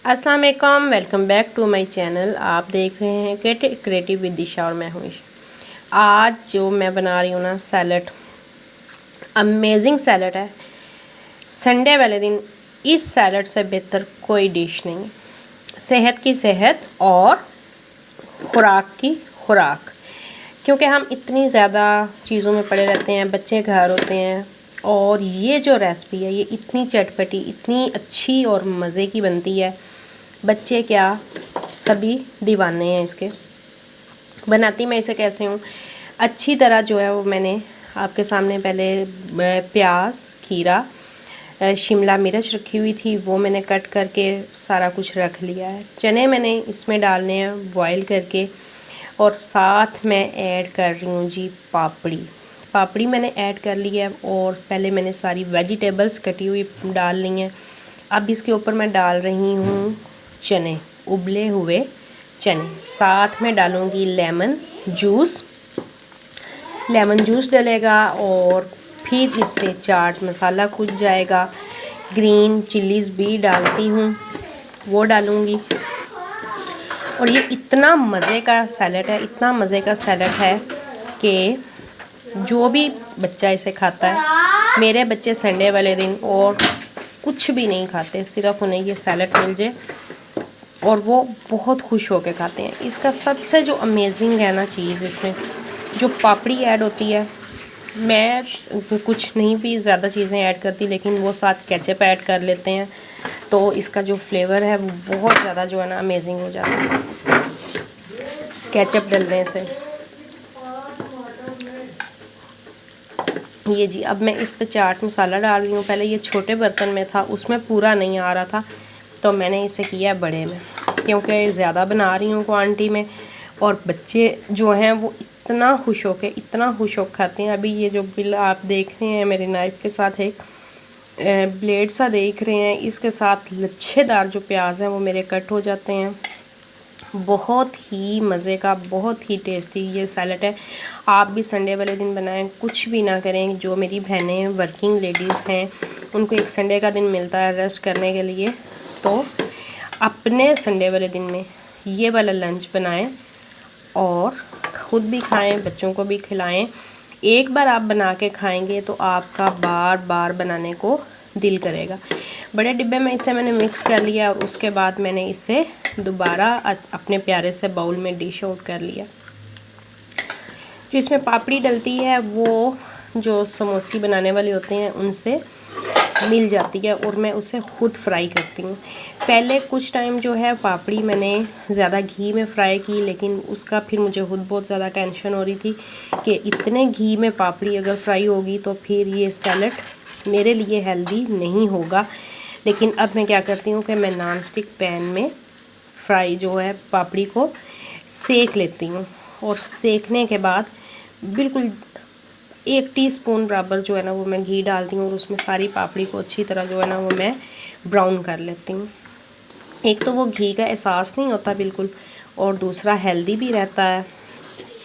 अस्सलाम वालेकुम, welcome back to my channel. आप देख रहे हैं क्रिएटिव विद दिशा और मैं हूं ईशा। आज जो मैं बना रही हूँ ना सैलड, अमेजिंग सैलड है। संडे वाले दिन इस सैलड से बेहतर कोई डिश नहीं। सेहत की सेहत और खुराक की खुराक, क्योंकि हम इतनी ज़्यादा चीज़ों में पड़े रहते हैं, बच्चे घर होते हैं, और ये जो रेसिपी है ये इतनी चटपटी, इतनी अच्छी और मज़े की बनती है। बच्चे क्या, सभी दीवाने हैं इसके। बनाती मैं इसे कैसे हूँ, अच्छी तरह जो है वो मैंने आपके सामने पहले प्याज, खीरा, शिमला मिर्च रखी हुई थी, वो मैंने कट करके सारा कुछ रख लिया है। चने मैंने इसमें डालने हैं बॉईल करके, और साथ मैं ऐड कर रही हूँ जी पापड़ी मैंने ऐड कर ली है। और पहले मैंने सारी वेजिटेबल्स कटी हुई डाल ली हैं। अब इसके ऊपर मैं डाल रही हूँ चने, उबले हुए चने। साथ में डालूँगी लेमन जूस डलेगा, और फिर इस पे चाट मसाला कुछ जाएगा। ग्रीन चिलीज़ भी डालती हूँ, वो डालूँगी। और ये इतना मज़े का सैलड है, इतना मज़े का सैलड है कि जो भी बच्चा इसे खाता है, मेरे बच्चे संडे वाले दिन और कुछ भी नहीं खाते, सिर्फ उन्हें ये सैलड मिल जाए और वो बहुत खुश होकर खाते हैं। इसका सबसे जो अमेजिंग है ना चीज़, इसमें जो पापड़ी ऐड होती है, मैं कुछ नहीं भी ज़्यादा चीज़ें ऐड करती, लेकिन वो साथ केचप ऐड कर लेते हैं, तो इसका जो फ्लेवर है वो बहुत ज़्यादा जो है ना अमेजिंग हो जाता है केचप डलने से। ये जी, अब मैं इस पे चाट मसाला डाल रही हूँ। पहले ये छोटे बर्तन में था, उसमें पूरा नहीं आ रहा था, तो मैंने इसे किया बड़े में, क्योंकि ज़्यादा बना रही हूँ क्वांटिटी में, और बच्चे जो हैं वो इतना खुश होकर खाते हैं। अभी ये जो बिल आप देख रहे हैं मेरी नाइफ़ के साथ एक ब्लेड सा देख रहे हैं, इसके साथ लच्छेदार जो प्याज हैं वो मेरे कट हो जाते हैं। बहुत ही मज़े का, बहुत ही टेस्टी ये सैलड है। आप भी संडे वाले दिन बनाएं, कुछ भी ना करें। जो मेरी बहनें वर्किंग लेडीज़ हैं, उनको एक संडे का दिन मिलता है रेस्ट करने के लिए, तो अपने संडे वाले दिन में ये वाला लंच बनाएं और ख़ुद भी खाएं, बच्चों को भी खिलाएं। एक बार आप बना के खाएंगे तो आपका बार बार बनाने को दिल करेगा। बड़े डिब्बे में इसे मैंने मिक्स कर लिया, और उसके बाद मैंने इसे दोबारा अपने प्यारे से बाउल में डिश आउट कर लिया। जो इसमें पापड़ी डलती है वो जो समोसे बनाने वाले होते हैं उनसे मिल जाती है, और मैं उसे खुद फ्राई करती हूँ। पहले कुछ टाइम जो है पापड़ी मैंने ज़्यादा घी में फ्राई की, लेकिन उसका फिर मुझे खुद बहुत ज़्यादा टेंशन हो रही थी कि इतने घी में पापड़ी अगर फ्राई होगी तो फिर ये सैलड मेरे लिए हेल्दी नहीं होगा। लेकिन अब मैं क्या करती हूँ कि मैं नॉन स्टिक पैन में फ्राई जो है पापड़ी को सेक लेती हूँ, और सेकने के बाद बिल्कुल 1 टीस्पून बराबर जो है ना वो मैं घी डालती हूँ, और उसमें सारी पापड़ी को अच्छी तरह जो है ना वो मैं ब्राउन कर लेती हूँ। एक तो वो घी का एहसास नहीं होता बिल्कुल, और दूसरा हेल्दी भी रहता है,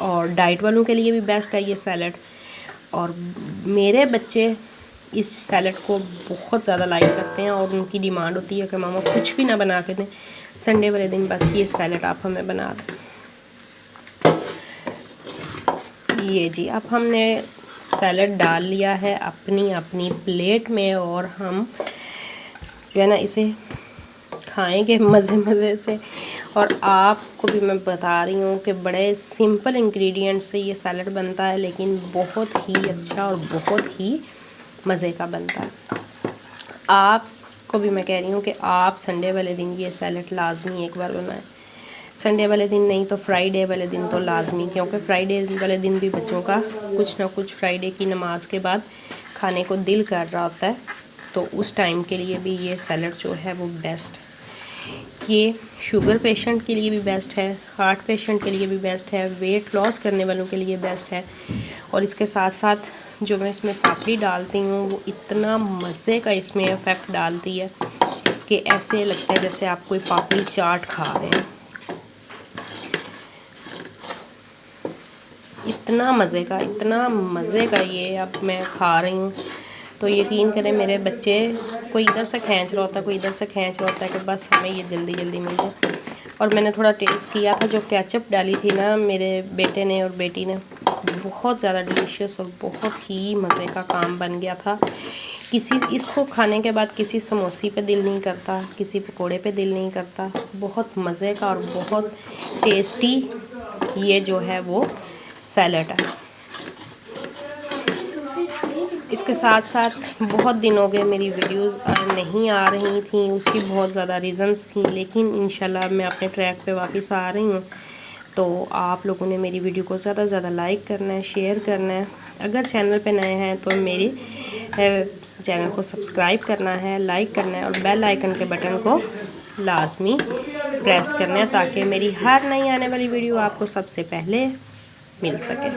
और डाइट वालों के लिए भी बेस्ट है ये सैलड। और मेरे बच्चे इस सैलड को बहुत ज़्यादा लाइक करते हैं, और उनकी डिमांड होती है कि मामा कुछ भी ना बना के दें, संडे वाले दिन बस ये सैलड आप हमें बना दें। ये जी, अब हमने सैलड डाल लिया है अपनी अपनी प्लेट में, और हम जो है ना इसे खाएंगे मज़े से। और आपको भी मैं बता रही हूँ कि बड़े सिंपल इंग्रेडिएंट से ये सैलड बनता है, लेकिन बहुत ही अच्छा और बहुत ही मज़े का बनता है। आपको भी मैं कह रही हूँ कि आप संडे वाले दिन ये सैलड लाजमी एक बार बनाएं। संडे वाले दिन नहीं तो फ्राइडे वाले दिन तो लाजमी, क्योंकि फ्राइडे वाले दिन भी बच्चों का कुछ ना कुछ फ्राइडे की नमाज के बाद खाने को दिल कर रहा होता है, तो उस टाइम के लिए भी ये सैलड जो है वो बेस्ट। ये शुगर पेशेंट के लिए भी बेस्ट है, हार्ट पेशेंट के लिए भी बेस्ट है, वेट लॉस करने वालों के लिए बेस्ट है। और इसके साथ साथ जो मैं इसमें पापड़ी डालती हूँ वो इतना मज़े का इसमें इफ़ेक्ट डालती है कि ऐसे लगता है जैसे आप कोई पापड़ी चाट खा रहे हैं। इतना मज़े का ये अब मैं खा रही हूँ। तो यकीन करें मेरे बच्चे कोई इधर से खींच रहा होता है, कोई इधर से खींच रहा होता है कि बस हमें ये जल्दी जल्दी मिल जाए। और मैंने थोड़ा टेस्ट किया था, जो केचप डाली थी ना मेरे बेटे ने और बेटी ने, बहुत ज़्यादा डिलीशियस और बहुत ही मज़े का काम बन गया था। इसको खाने के बाद किसी समोसे पे दिल नहीं करता, किसी पकोड़े पे दिल नहीं करता। बहुत मज़े का और बहुत टेस्टी ये जो है वो सैलड है। इसके साथ साथ बहुत दिन हो गए मेरी वीडियोस नहीं आ रही थी, उसकी बहुत ज़्यादा रीज़न्स थी, लेकिन इंशाल्लाह मैं अपने ट्रैक पे वापस आ रही हूँ। तो आप लोगों ने मेरी वीडियो को ज़्यादा से ज़्यादा लाइक करना है, शेयर करना है। अगर चैनल पे नए हैं तो मेरे चैनल को सब्सक्राइब करना है, लाइक करना है और बेल आइकन के बटन को लाजमी प्रेस करना है, ताकि मेरी हर नई आने वाली वीडियो आपको सबसे पहले मिल सके।